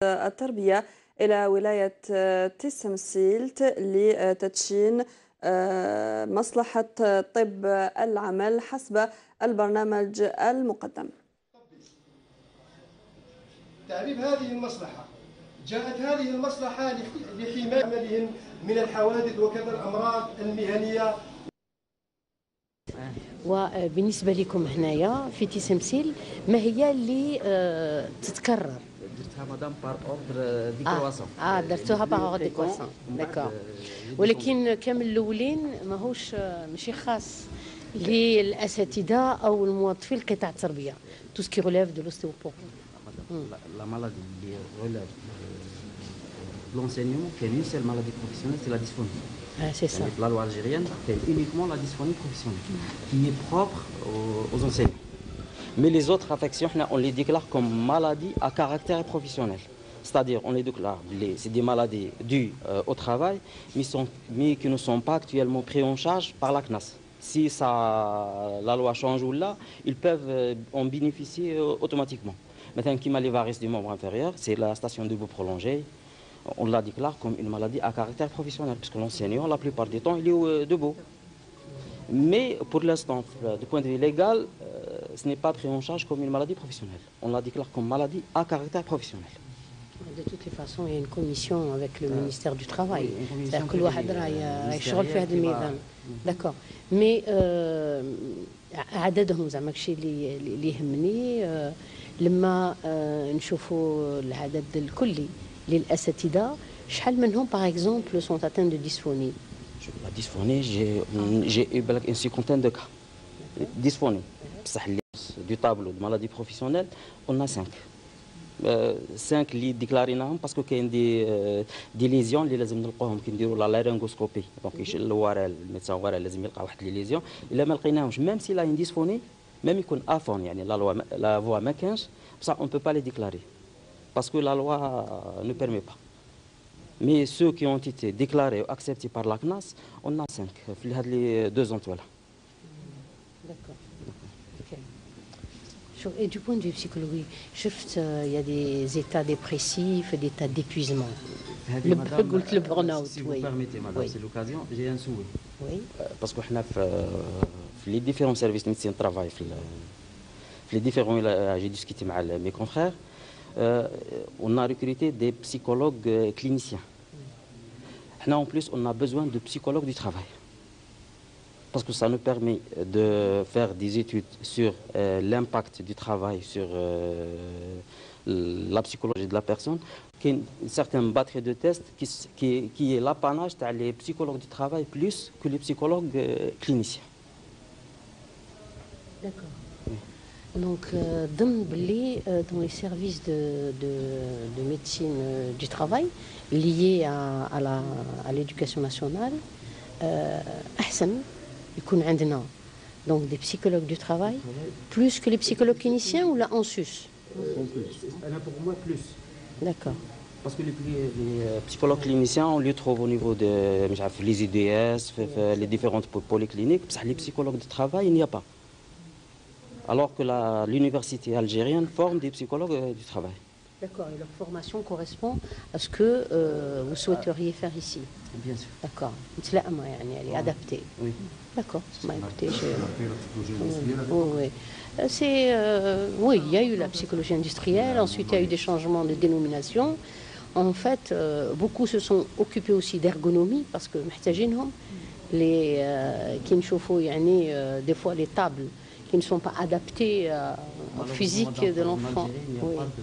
التربية إلى ولاية تسمسيلت لتدشين مصلحة طب العمل حسب البرنامج المقدم. تعريف هذه المصلحة، جاءت هذه المصلحة لحماية عملهم من الحوادث وكذا الأمراض المهنية. وبالنسبة لكم هنايا في تسمسيل ما هي اللي تتكرر؟ درتها مدام بار اوردر ديكرواسون. درتوها بار اوردر ديكرواسون، داكور. ولكن كامل الاولين ماهوش ماشي خاص للاساتذه او الموظفين قطاع التربيه. تو سكي ريليف دو لوستيوبور. لا مالادي اللي ريليف l'enseignement, qui est une seule maladie professionnelle, c'est la dysphonie. C'est ça. La loi algérienne fait uniquement la dysphonie professionnelle, qui est propre aux enseignants. Mais les autres affections, on les déclare comme maladies à caractère professionnel. C'est-à-dire, on les déclare, c'est des maladies dues au travail, mais qui ne sont pas actuellement prises en charge par la CNAS. Si la loi change ou là, ils peuvent en bénéficier automatiquement. Maintenant, qui m'a les varices du membre inférieur, c'est la station debout prolongée. On la déclare comme une maladie à caractère professionnel, puisque l'enseignant, la plupart du temps, il est debout. Mais pour l'instant, du point de vue légal, ce n'est pas pris en charge comme une maladie professionnelle. On la déclare comme maladie à caractère professionnel. De toutes les façons, il y a une commission avec le ministère du Travail. C'est-à-dire que الواحد راه يشتغل في هذا الميدان. D'accord. Mais عددهم زعما الشيء اللي يهمني لما نشوفوا العدد الكلي للأساتذة شحال منهم par exemple sont atteints de dysphonie. La dysphonie, j'ai eu une cinquantaine de cas. Dysphonie. Du tableau de maladie professionnelle, on a 5. 5 اللي ديكلاريناهم باسكو كاين دي ليزيون اللي لازم نلقاوهم كي نديروا لا لارينغوسكوبي دونك الورال الميدسان ورال لازم يلقى واحد لي ليزيون الا ما لقيناهمش ميم سي لا ان ديسفوني ميم يكون افون يعني لا فوا ما كانش بصح اون بو با لي ديكلاري باسكو لا لوا ne permet pas. Mais ceux qui ont été déclarés ou acceptés par la CNAS, on a 5 في هاد لي 2 ans voilà. D'accord. Et du point de vue psychologique, il y a des états dépressifs, des états d'épuisement. Le burn-out. Si vous permettez, madame, c'est l'occasion, j'ai un souhait. Oui. Parce que les différents services de médecine travail, les différents, j'ai discuté avec mes confrères, on a recruté des psychologues cliniciens. En plus, on a besoin de psychologues du travail. Parce que ça nous permet de faire des études sur l'impact du travail, sur la psychologie de la personne, qui est une certaine batterie de tests qui est l'apanage des psychologues du travail plus que les psychologues cliniciens. D'accord. Oui. Donc, dans les services de médecine du travail liés à l'éducation nationale, أحسن يكون عندنا donc des psychologues du travail plus que les psychologues cliniciens ou là en sus? Pour moi plus. D'accord. Parce que les psychologues cliniciens on les trouve au niveau de les IDS, les différentes polycliniques, les psychologues de travail il n'y a pas. Alors que l'université algérienne forme des psychologues du travail. D'accord, et leur formation correspond à ce que vous souhaiteriez faire ici. Bien sûr. D'accord. Elle est adaptée. Oui. D'accord. Écoutez, oui. Oui, il y a eu la psychologie industrielle, ensuite il y a eu des changements de dénomination. En fait, beaucoup se sont occupés aussi d'ergonomie parce que des fois les tables qui ne sont pas adaptées au physique de l'enfant. Il n'y a pas de